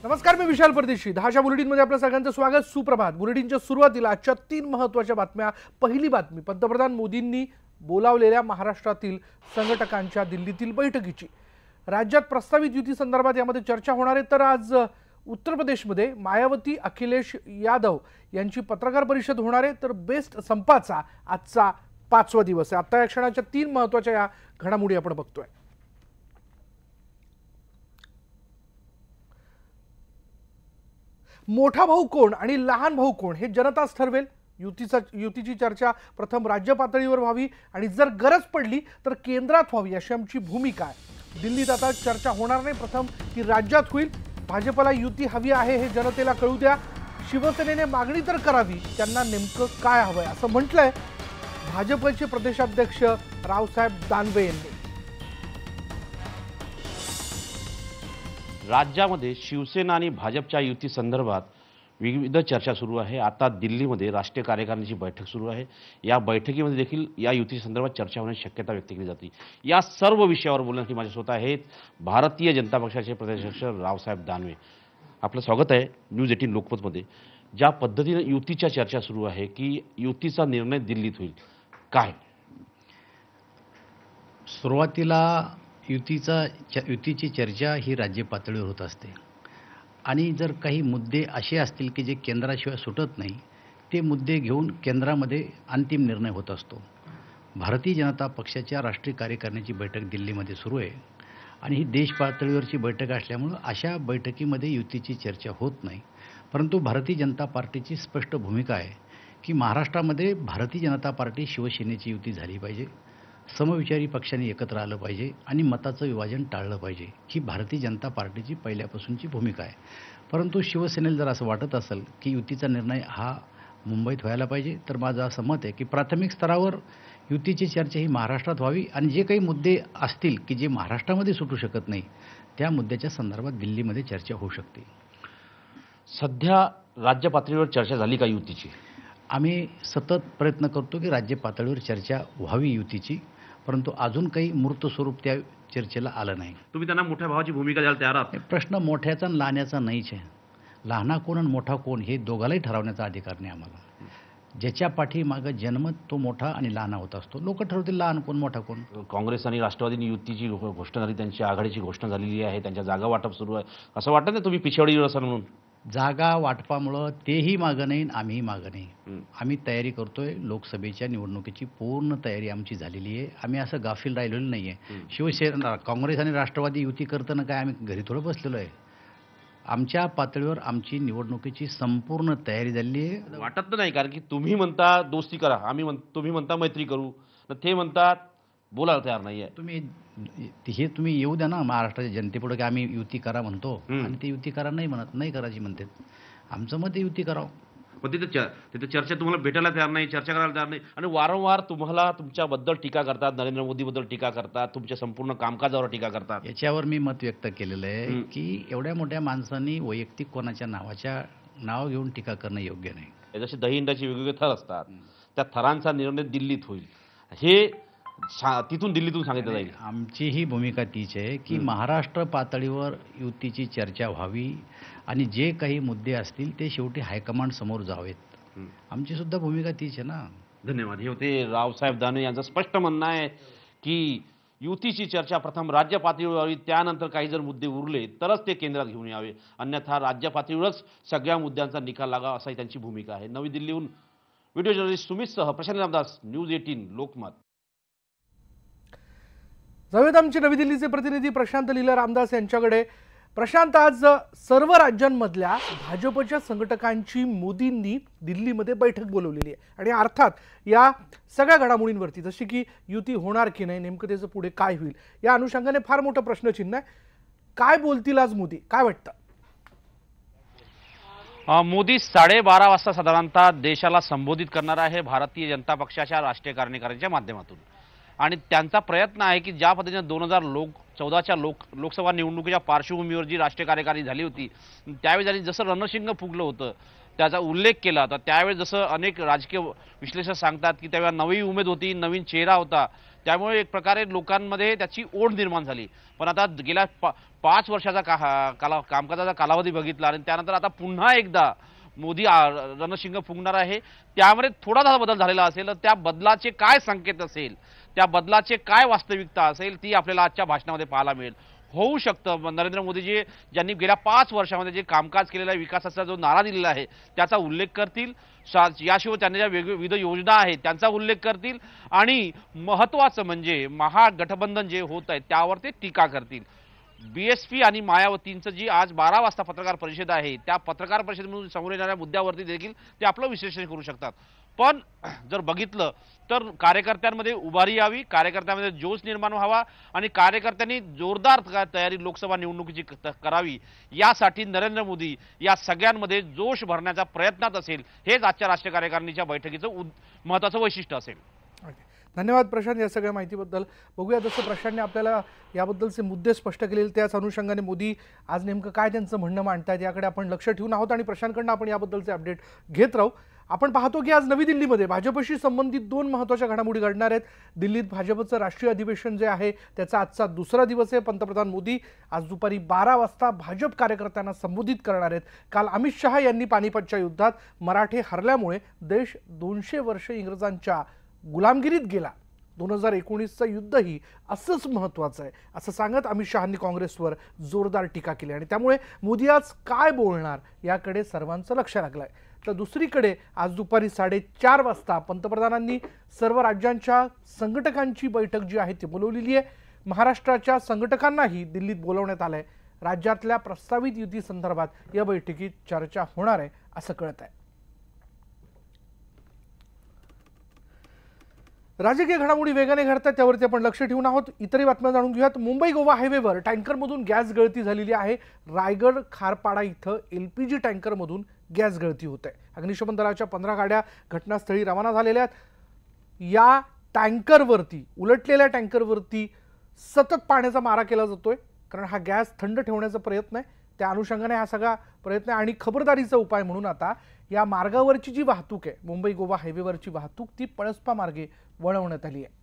नमस्कार, मी विशाल परदेशी. 10च्या बुलेटिनमध्ये आपलं सगळ्यांचं स्वागत. सुप्रभात. बुलेटिनच्या सुरुवातीला आजच्या 3 महत्त्वाच्या बातम्या. पहिली बातमी, पंतप्रधान मोदींनी बोलावलेल्या महाराष्ट्रातील संघटकांच्या दिल्लीतील बैठकीची. राज्यात प्रस्तावित युती संदर्भात यामध्ये चर्चा होणार आहे. तर आज उत्तर प्रदेशमध्ये मायावती, अखिलेश यादव यांची पत्रकार परिषद होणार आहे. तर बेस्ट संपाचा आजचा 5वा दिवस आहे. आता या क्षणाच्या 3 महत्त्वाच्या या घडामोडी आपण बघतोय. मोठा भाऊ कोण आणि लहान भाऊ कोण हे जनताच ठरवेल. युतीची चर्चा प्रथम राज्य पातळीवर व्हावी आणि जर गरज पडली तर केंद्रात व्हावी अशी आमची भूमिका आहे. दिल्लीत आता चर्चा होणार नाही, प्रथम ती राज्यात होईल. भाजपला युती हवी आहे हे जनतेला कळू द्या. शिवसेनेने मागणी तर करावी, त्यांना नेमकं काय हवंय असं म्हटलंय भाजपचे प्रदेशाध्यक्ष रावसाहेब दानवे यांनी. राज्यामध्ये शिवसेना आणि भाजपच्या युती संदर्भात विविध चर्चा सुरू आहे. आता दिल्लीमध्ये राष्ट्रीय कार्यकारिणीची बैठक सुरू आहे. या बैठकीमध्ये देखील या युती संदर्भात चर्चा होण्याची शक्यता व्यक्त केली जाते. या सर्व विषयावर बोलण्यासाठी माझ्यासोबत आहेत भारतीय जनता पक्षाचे प्रदेशाध्यक्ष रावसाहेब दानवे. आपलं स्वागत आहे न्यूज 18 लोकमतमध्ये. ज्या पद्धतीने युतीच्या चर्चा सुरू आहे की युतीचा निर्णय दिल्लीत होईल, काय सुरुवातीला युतीची चर्चा ही राज्य पातळीवर होत असते आणि जर काही मुद्दे असे असतील की जे केंद्राशिवाय सुटत नाही, ते मुद्दे घेऊन केंद्रामध्ये अंतिम निर्णय होत असतो. भारतीय जनता पक्षाच्या राष्ट्रीय कार्यकारिणीची बैठक दिल्लीमध्ये सुरू आहे आणि ही देश पातळीवरची बैठक असल्यामुळं अशा बैठकीमध्ये युतीची चर्चा होत नाही. परंतु भारतीय जनता पार्टीची स्पष्ट भूमिका आहे की महाराष्ट्रामध्ये भारतीय जनता पार्टी शिवसेनेची युती झाली पाहिजे, समविचारी पक्षांनी एकत्र आलं पाहिजे आणि मताचं विभाजन टाळलं पाहिजे. ही भारतीय जनता पार्टीची पहिल्यापासूनची भूमिका आहे. परंतु शिवसेनेला जर असं वाटत असेल की युतीचा निर्णय हा मुंबईत व्हायला पाहिजे, तर माझं असं मत आहे की प्राथमिक स्तरावर युतीची चर्चा ही महाराष्ट्रात व्हावी आणि जे काही मुद्दे असतील की जे महाराष्ट्रामध्ये सुटू शकत नाही, त्या मुद्द्याच्या संदर्भात दिल्लीमध्ये चर्चा होऊ शकते. सध्या राज्य पातळीवर चर्चा झाली का युतीची? आम्ही सतत प्रयत्न करतो की राज्य पातळीवर चर्चा व्हावी युतीची, परंतु अजून काही मूर्त स्वरूप त्या चर्चेला आलं नाही. तुम्ही त्यांना मोठ्या भावाची भूमिका द्याल तयार आहात? प्रश्न मोठ्याचा आणि लहानाचा नाहीच आहे. लहाना कोण आणि मोठा कोण हे दोघालाही ठरवण्याचा अधिकार नाही आम्हाला. ज्याच्या पाठीमागं जन्म तो मोठा आणि लहाना होत असतो. लोक ठरवतील लहान कोण मोठा कोण. काँग्रेस आणि राष्ट्रवादीने युतीची घोषणा झाली, त्यांची आघाडीची घोषणा झालेली आहे, त्यांच्या जागा वाटप सुरू आहे. असं वाटत नाही तुम्ही पिछेवडीवर असाल म्हणून? जागा वाटपामुळं तेही मागं नाही आणि आम्हीही मागं नाही. आम्ही तयारी करतोय. लोकसभेच्या निवडणुकीची पूर्ण तयारी आमची झालेली आहे. आम्ही असं गाफील राहिलेलं नाही आहे. शिवसेना, काँग्रेस आणि राष्ट्रवादी युती करताना काय आम्ही घरी थोडं बसलेलो आहे. आमच्या पातळीवर आमची निवडणुकीची संपूर्ण तयारी झालेली आहे. वाटत नाही, कारण की तुम्ही म्हणता दोस्ती करा, तुम्ही म्हणता मैत्री करू, ते म्हणतात बोलायला तयार नाही आहे. तुम्ही येऊ द्या ना महाराष्ट्राच्या जनतेपुढे की आम्ही युती करा म्हणतो आणि ते युती करा नाही म्हणत, नाही करायची म्हणतात. आमचं मत युती करावं. पण तिथे चर्चा तुम्हाला भेटायला तयार नाही, चर्चा करायला तयार नाही आणि वारंवार तुम्हाला तुमच्याबद्दल टीका करतात, नरेंद्र मोदीबद्दल टीका करतात, तुमच्या संपूर्ण कामकाजावर टीका करतात. याच्यावर मी मत व्यक्त केलेलं आहे की एवढ्या मोठ्या माणसांनी वैयक्तिक कोणाच्या नाव घेऊन टीका करणं योग्य नाही. जसे दहीहंडाचे वेगवेगळे थर असतात, त्या थरांचा निर्णय दिल्लीत होईल, हे दिल्लीतून सांगितलं जाईल. आमची ही भूमिका तीच आहे की महाराष्ट्र पातळीवर युतीची चर्चा व्हावी आणि जे काही मुद्दे असतील ते शेवटी हायकमांड समोर जावेत. आमची सुद्धा भूमिका तीच आहे ना. धन्यवाद. हे होते रावसाहेब दानवे यांचं स्पष्ट म्हणणं आहे की युतीची चर्चा प्रथम राज्य पातळीवर व्हावी, त्यानंतर काही जर मुद्दे उरले तरच ते केंद्रात घेऊन यावे, अन्यथा राज्य पातळीवरच सगळ्या मुद्द्यांचा निकाल लागावा असाही त्यांची भूमिका आहे. नवी दिल्लीहून व्हिडिओ जर्नलिस्ट सुमितसह प्रशांत रामदास, न्यूज 18 लोकमत. जाऊयात आमचे नवी दिल्लीचे प्रतिनिधी प्रशांत लीला रामदास यांच्याकडे. प्रशांत, आज सर्व राज्यांमधल्या भाजपच्या संघटकांची मोदींनी दिल्लीमध्ये बैठक बोलवलेली आहे आणि अर्थात या सगळ्या घडामोडींवरती, जशी की युती होणार की नाही, नेमकं त्याचं पुढे काय होईल, या अनुषंगाने फार मोठं प्रश्नचिन्ह आहे. काय बोलतील आज मोदी, काय वाटतं? मोदी 12:30 वाजता साधारणतः देशाला संबोधित करणार आहे भारतीय जनता पक्षाच्या राष्ट्रीय कार्यकारिणीच्या माध्यमातून. आणि त्यांचा प्रयत्न आहे की ज्या पद्धतीने 2014च्या लोकसभा निवडणुकीच्या पार्श्वभूमीवर जी राष्ट्रीय कार्यकारिणी झाली होती, त्यावेळी त्यांनी जसं रणशिंग फुगलं होतं त्याचा उल्लेख केला होता. त्यावेळी जसं अनेक राजकीय विश्लेषक सांगतात की त्यावेळी नवी उमेद होती, नवीन चेहरा होता, त्यामुळे एक प्रकारे लोकांमध्ये त्याची ओढ निर्माण झाली. पण आता गेल्या 5 वर्षाचा कामकाजाचा कालावधी बघितला आणि त्यानंतर आता पुन्हा एकदा मोदी रणशिंग फुंकणार आहे, त्यामध्ये थोडा बदल झालेला असेल तर त्या बदलाचे काय संकेत असेल, त्या बदलाचे काय वास्तविकता असेल ती आपल्याला आजच्या भाषणामध्ये पाहायला मिळेल. होऊ शकतं नरेंद्र मोदीजी ज्यांनी गेल्या 5 वर्षामध्ये जे कामकाज केलेला आहे, विकासाचा जो नारा दिलेला आहे त्याचा उल्लेख करतील. याशिवाय त्यांनी ज्या विविध योजना आहेत त्यांचा उल्लेख करतील आणि महत्त्वाचं म्हणजे महागठबंधन जे होत आहे त्यावर ते टीका करतील. बीएसपी आणि मायावतींचं जी आज 12 वाजता पत्रकार परिषद आहे त्या पत्रकार परिषदेमधून समोर येणाऱ्या मुद्द्यावरती देखील ते आपलं विश्लेषण करू शकतात. पण जर बघितलं तर कार्यकर्त्यांमध्ये उभारी यावी, कार्यकर्त्यांमध्ये जोश निर्माण व्हावा आणि कार्यकर्त्यांनी जोरदार तयारी लोकसभा निवडणुकीची करावी, यासाठी नरेंद्र मोदी या सगळ्यांमध्ये जोश भरण्याचा प्रयत्नात असेल. हेच आजच्या राष्ट्रीय कार्यकारिणीच्या बैठकीचं महत्त्वाचं वैशिष्ट्य असेल. धन्यवाद प्रशांत या सगळ्या माहितीबद्दल. बघूया जसं प्रशांतने आपल्याला याबद्दलचे मुद्दे स्पष्ट केलेले, त्याच अनुषंगाने मोदी आज नेमकं काय त्यांचं म्हणणं मांडतायत याकडे आपण लक्ष ठेवून आहोत आणि प्रशांतकडनं आपण याबद्दलचे अपडेट घेत राहू. आपण पाहतो की आज नवी दिल्लीमध्ये भाजपशी संबंधित 2 महत्त्वाच्या घडामोडी घडणार आहेत. दिल्लीत भाजपचं राष्ट्रीय अधिवेशन जे आहे त्याचा आजचा दुसरा दिवस आहे. पंतप्रधान मोदी आज दुपारी 12 वाजता भाजप कार्यकर्त्यांना संबोधित करणार आहेत. काल अमित शहा यांनी पानिपतच्या युद्धात मराठे हरल्यामुळे देश 200 वर्ष इंग्रजांच्या गुलामगिरीत गेला. 2019चं युद्धही असंच महत्त्वाचं आहे असं सांगत अमित शहांनी काँग्रेसवर जोरदार टीका केली आणि त्यामुळे मोदी आज काय बोलणार याकडे सर्वांचं लक्ष लागलंय. तर दुसरीकडे आज दुपारी 4:30 वाजता पंतप्रधानांनी सर्व राज्यांच्या संघटकांची बैठक जी आहे ती बोलवलेली आहे. महाराष्ट्राच्या संघटकांनाही दिल्लीत बोलवण्यात आलंय. राज्यातल्या प्रस्तावित युती संदर्भात या बैठकीत चर्चा होणार आहे असं कळत आहे. राजकीय घडामोडी वेगाने घडतात त्यावरती आपण लक्ष ठेवून आहोत. इतरही बातम्या जाणून घेऊयात. मुंबई गोवा हायवेवर टँकरमधून गॅस गळती झालेली आहे. रायगड खारपाडा इथं LPG टँकरमधून गॅस गळती होत आहे. अग्निशमन दलाच्या 15 गाड्या घटनास्थळी रवाना झालेल्या आहेत. या टँकरवरती, उलटलेल्या टँकरवरती सतत पाण्याचा मारा केला जातोय कारण हा गॅस थंड ठेवण्याचा प्रयत्न आहे. त्या अनुषंगाने हा सगळा प्रयत्न आहे आणि खबरदारीचा उपाय म्हणून आता या मार्गावरची जी वाहतूक आहे, मुंबई गोवा हायवेवरची वाहतूक ती पळसपा मार्गे वळवण्यात आली आहे.